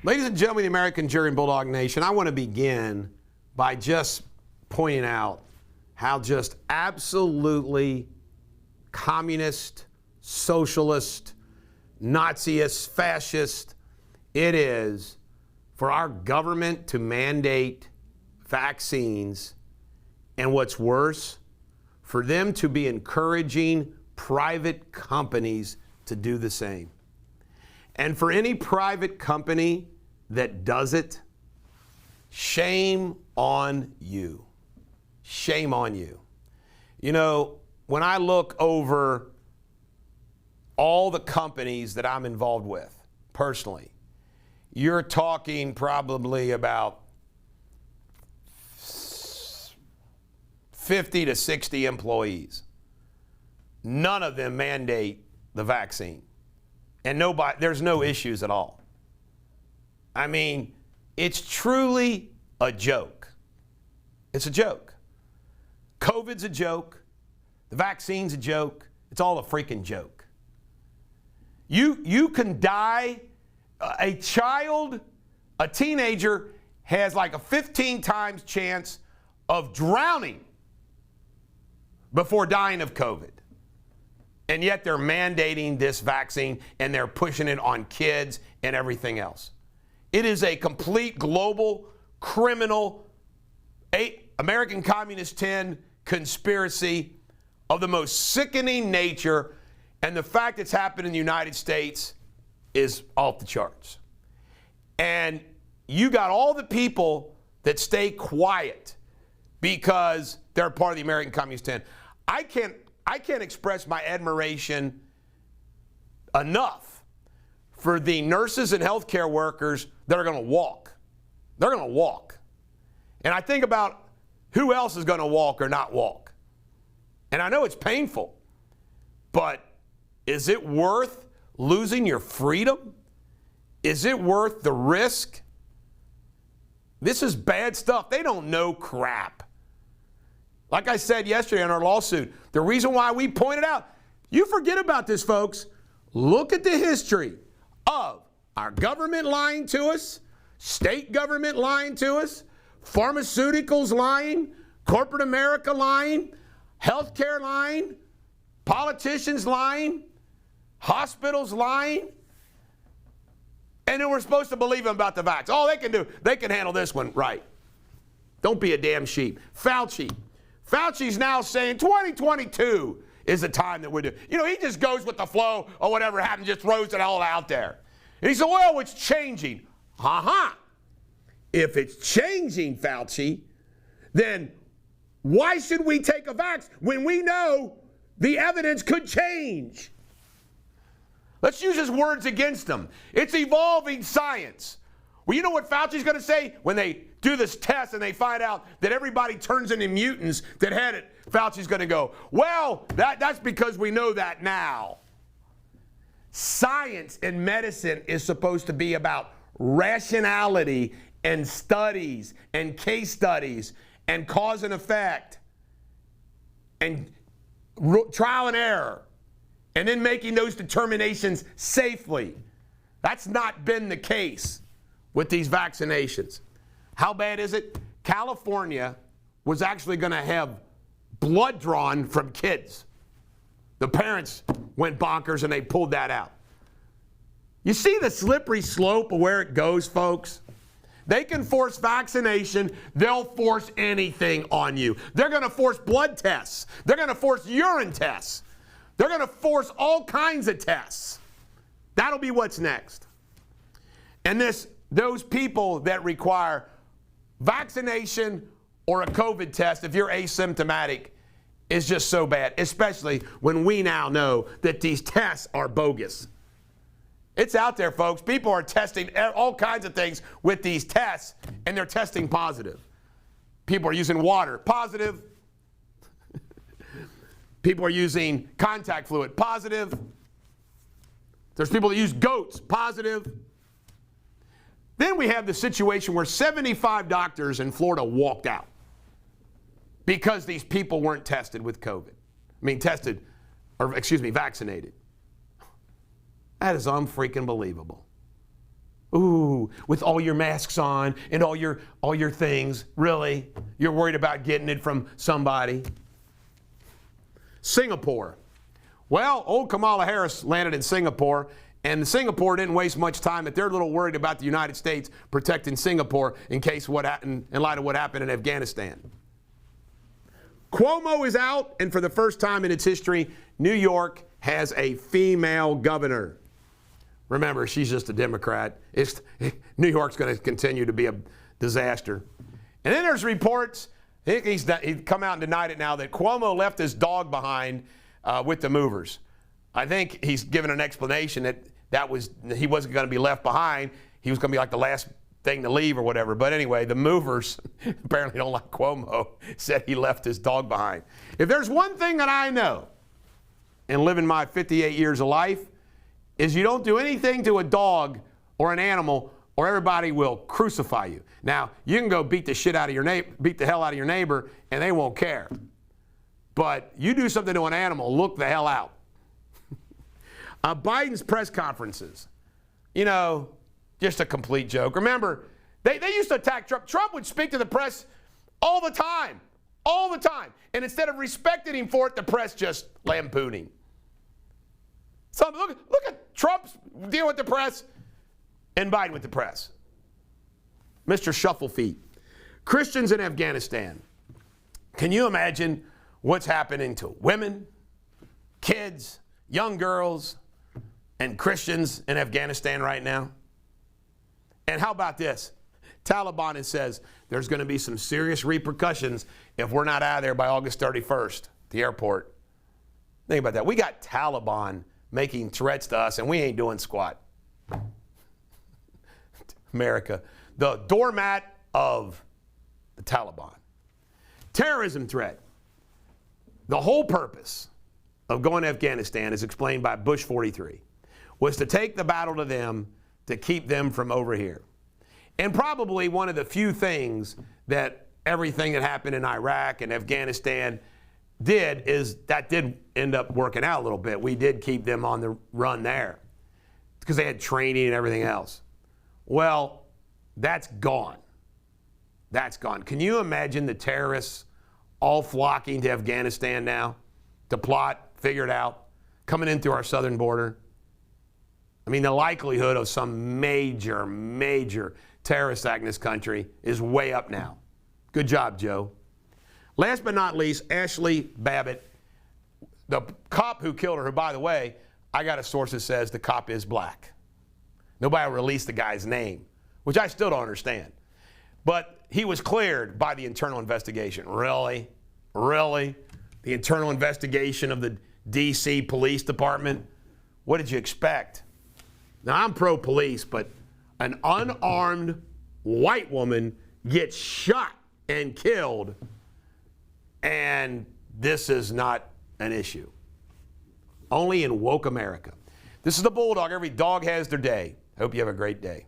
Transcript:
Ladies and gentlemen, the American jury and Bulldog Nation, I want to begin by just pointing out how just absolutely communist, socialist, Naziist, fascist it is for our government to mandate vaccines, and what's worse, for them to be encouraging private companies to do the same. And for any private company that does it, shame on you. Shame on you. You know, when I look over all the companies that I'm involved with personally, you're talking probably about 50 to 60 employees. None of them mandate the vaccine. And there's no issues at all. I mean, it's truly a joke. It's a joke. COVID's a joke. The vaccine's a joke. It's all a freaking joke. You can die. A child, a teenager, has like a 15 times chance of drowning before dying of COVID. And yet they're mandating this vaccine and they're pushing it on kids and everything else. It is a complete global criminal American Communist 10 conspiracy of the most sickening nature, and the fact it's happened in the United States is off the charts. And you got all the people that stay quiet because they're part of the American Communist 10. I can't express my admiration enough for the nurses and healthcare workers that are going to walk. They're going to walk. And I think about who else is going to walk or not walk. And I know it's painful, but is it worth losing your freedom? Is it worth the risk? This is bad stuff. They don't know crap. Like I said yesterday in our lawsuit, the reason why we pointed out, you forget about this, folks. Look at the history of our government lying to us, state government lying to us, pharmaceuticals lying, corporate America lying, healthcare lying, politicians lying, hospitals lying, and then we're supposed to believe them about the vax. Oh, they can handle this one right. Don't be a damn sheep. Fauci's now saying 2022 is the time that we're doing. You know, he just goes with the flow or whatever happened, just throws it all out there. And he said, well, it's changing. If it's changing, Fauci, then why should we take a vax when we know the evidence could change? Let's use his words against him. It's evolving science. Well, you know what Fauci's going to say when they do this test and they find out that everybody turns into mutants that had it? Fauci's going to go, well, that's because we know that now. Science and medicine is supposed to be about rationality and studies and case studies and cause and effect and trial and error, and then making those determinations safely. That's not been the case with these vaccinations. How bad is it? California was actually going to have blood drawn from kids. The parents went bonkers and they pulled that out. You see the slippery slope of where it goes, folks? They can force vaccination. They'll force anything on you. They're going to force blood tests. They're going to force urine tests. They're going to force all kinds of tests. That'll be what's next. And those people that require vaccination or a COVID test, if you're asymptomatic, is just so bad, especially when we now know that these tests are bogus. It's out there, folks. People are testing all kinds of things with these tests, and they're testing positive. People are using water, positive. People are using contact fluid, positive. There's people that use goats, positive. Then we have the situation where 75 doctors in Florida walked out because these people weren't tested with COVID. vaccinated. That is unfreaking believable. Ooh, with all your masks on and all your things. Really? You're worried about getting it from somebody? Singapore. Well, old Kamala Harris landed in Singapore, and Singapore didn't waste much time. But they're a little worried about the United States protecting Singapore in case what happened, in light of what happened in Afghanistan. Cuomo is out, and for the first time in its history, New York has a female governor. Remember, she's just a Democrat. New York's going to continue to be a disaster. And then there's reports, he's come out and denied it now, that Cuomo left his dog behind with the movers. I think he's given an explanation that he wasn't going to be left behind. He was going to be like the last thing to leave or whatever. But anyway, the movers apparently don't like Cuomo, said he left his dog behind. If there's one thing that I know in living my 58 years of life, is you don't do anything to a dog or an animal or everybody will crucify you. Now, you can go beat the hell out of your neighbor and they won't care. But you do something to an animal, look the hell out. Biden's press conferences, just a complete joke. Remember, they used to attack Trump. Trump would speak to the press all the time. And instead of respecting him for it, the press just lampooning. So look at Trump's deal with the press and Biden with the press. Mr. Shuffle Feet. Christians in Afghanistan. Can you imagine what's happening to women, kids, young girls, and Christians in Afghanistan right now? And how about this? Taliban says there's going to be some serious repercussions if we're not out of there by August 31st, the airport. Think about that. We got Taliban making threats to us, and we ain't doing squat. America, the doormat of the Taliban. Terrorism threat. The whole purpose of going to Afghanistan, as explained by Bush 43, was to take the battle to them to keep them from over here. And probably one of the few things that everything that happened in Iraq and Afghanistan did end up working out a little bit. We did keep them on the run there because they had training and everything else. Well, that's gone. That's gone. Can you imagine the terrorists all flocking to Afghanistan now to plot, figure it out, coming in through our southern border? I mean, the likelihood of some major terrorist act in this country is way up now. Good job, Joe. Last but not least, Ashli Babbitt, the cop who killed her, who, by the way, I got a source that says the cop is black. Nobody released the guy's name, which I still don't understand. But he was cleared by the internal investigation. Really? Really? The internal investigation of the D.C. Police Department? What did you expect? Now, I'm pro-police, but an unarmed white woman gets shot and killed, and this is not an issue. Only in woke America. This is the Bulldog. Every dog has their day. Hope you have a great day.